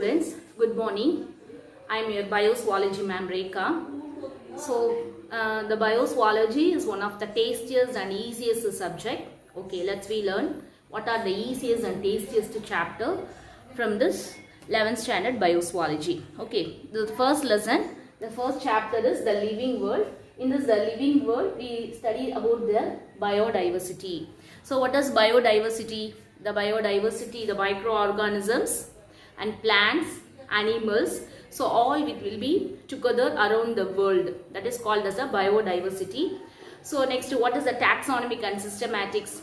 students, good morning. I am your Biozoology ma'am Rekha. The Biozoology is one of the tastiest and easiest subject. Okay, let's learn what are the easiest and tastiest chapter from this 11th standard Biozoology. Okay, the first lesson, the first chapter is the living world. In this the living world, we study about the biodiversity. So what is biodiversity? The biodiversity, the microorganisms and plants, animals, so all it will be together around the world. That is called as a biodiversity. So next, what is the taxonomic and systematics?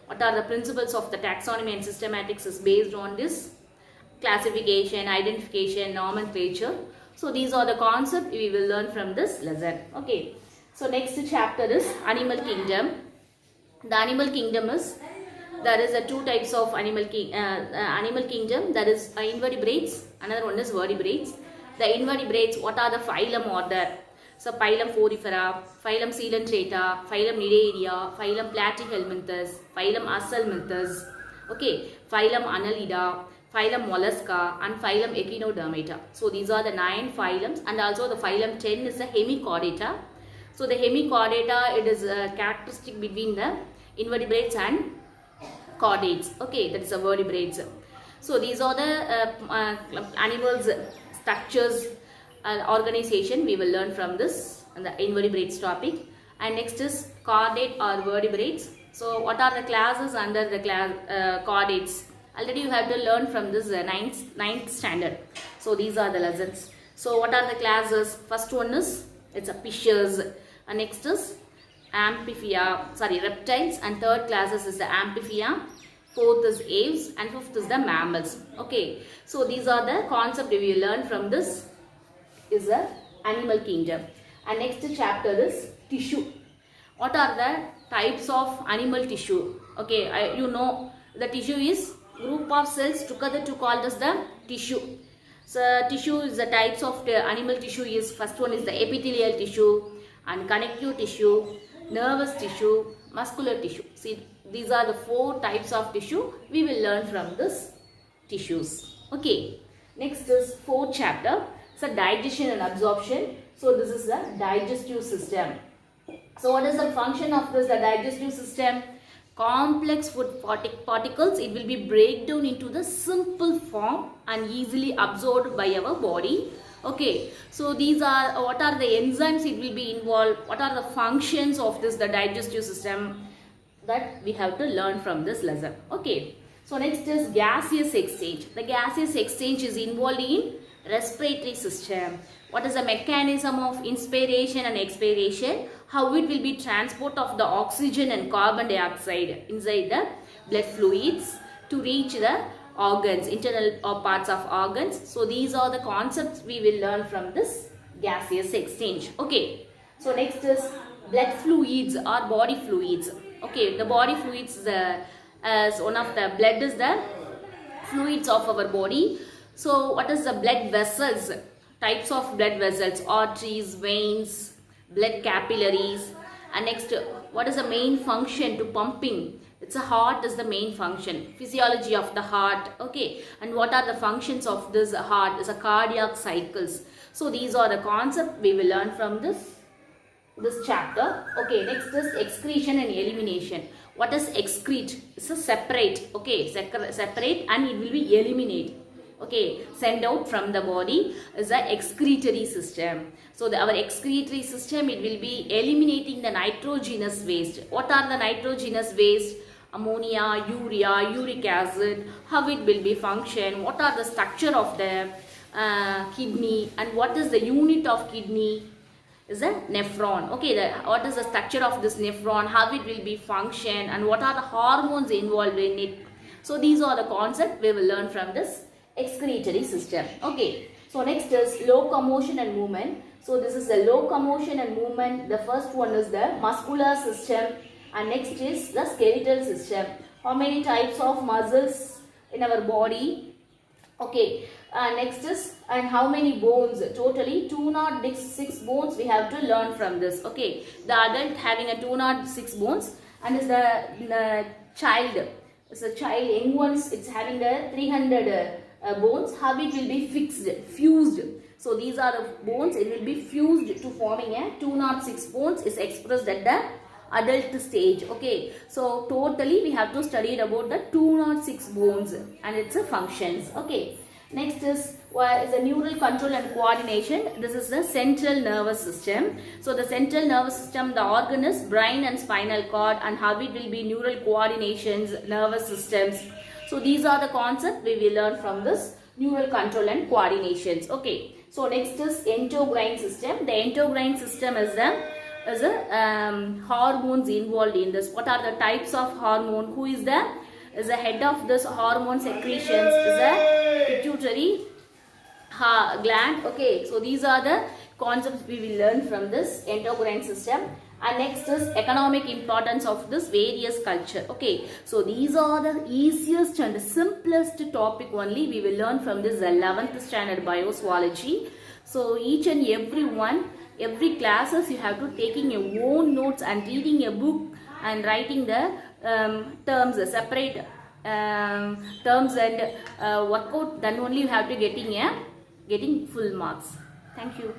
What are the principles of the taxonomy and systematics is based on this classification, identification, nomenclature. So these are the concepts we will learn from this lesson. Okay. So next chapter is animal kingdom. The animal kingdom is, there is two types of animal kingdom. There is invertebrates, another one is vertebrates. The invertebrates, what are the phylum order? So phylum Porifera, phylum Coelenterata, phylum Nidaria, phylum Platyhelminthes, phylum Asalminthes, okay, phylum Annelida, phylum Mollusca and phylum Echinodermata. So these are the 9 phylums, and also the phylum 10 is the Hemichordata. So the Hemichordata, it is a characteristic between the invertebrates and chordates. Okay, that is a vertebrates. So these are the animals structures organization we will learn from this and the invertebrates topic. And next is chordate or vertebrates. So what are the classes under the class chordates? Already you have to learn from this 9th standard. So these are the lessons. So what are the classes? First one is, it's a fishes, and next is reptiles, and third classes is the amphibia, fourth is aves, and fifth is the mammals. Okay, so these are the concepts we will learn from this is the animal kingdom. And next chapter is tissue. What are the types of animal tissue? Okay, you know the tissue is group of cells together to call as the tissue. So tissue is the types of the animal tissue is, first one is the epithelial tissue and connective tissue, nervous tissue, muscular tissue. See, these are the 4 types of tissue we will learn from this tissues. Okay, next is 4th chapter. So digestion and absorption. So this is the digestive system. So what is the function of this, the digestive system? Complex food particles, it will be break down into the simple form and easily absorbed by our body. Okay, so these are, what are the enzymes it will be involved, what are the functions of this, the digestive system, that we have to learn from this lesson. Okay, so next is gaseous exchange. The gaseous exchange is involved in respiratory system. What is the mechanism of inspiration and expiration? How it will be transport of the oxygen and carbon dioxide inside the blood fluids to reach the organs, internal parts of organs. So these are the concepts we will learn from this gaseous exchange. Okay, so next is blood fluids or body fluids. Okay, the body fluids is as one of the blood is the fluids of our body. So what is the blood vessels? Types of blood vessels: arteries, veins, blood capillaries. And next, what is the main function to pumping? It's a heart is the main function. Physiology of the heart. Okay, and what are the functions of this heart? Is a cardiac cycles. So these are the concepts we will learn from this chapter. Okay, next is excretion and elimination. What is excrete? It's a separate. Okay, separate, and it will be eliminate. Okay, send out from the body is the excretory system. So our excretory system, it will be eliminating the nitrogenous waste. What are the nitrogenous waste? Ammonia, urea, uric acid. How it will be function? What are the structure of the kidney, and what is the unit of kidney? Is a nephron. Okay, what is the structure of this nephron? How it will be function, and what are the hormones involved in it? So these are the concepts we will learn from this excretory system. Okay, so next is locomotion and movement. So this is the locomotion and movement. The first one is the muscular system, and next is the skeletal system. How many types of muscles in our body? Okay, next is, and how many bones? Totally 206 bones we have to learn from this. Okay, the adult having a 206 bones, and is the child, it's a child, young ones, it's having a 300 bones, how it will be fused. So these are the bones, it will be fused to forming a 206 bones is expressed at the adult stage. Okay, so totally we have to study about the 206 bones and its functions. Okay, next is the neural control and coordination. This is the central nervous system. So the central nervous system, the organ is brain and spinal cord, and how it will be neural coordinations, nervous systems. So these are the concepts we will learn from this neural control and coordinations. Okay, so next is endocrine system. The endocrine system is the hormones involved in this. What are the types of hormone? Who is the head of this hormone secretions? Is the pituitary gland. Okay, so these are the concepts we will learn from this endocrine system. And next is economic importance of this various culture. Okay, so these are the easiest and simplest topic only we will learn from this 11th standard biozoology. So each and every classes you have to taking your own notes and reading a book and writing the terms, separate terms and workout, then only you have to getting full marks. Thank you.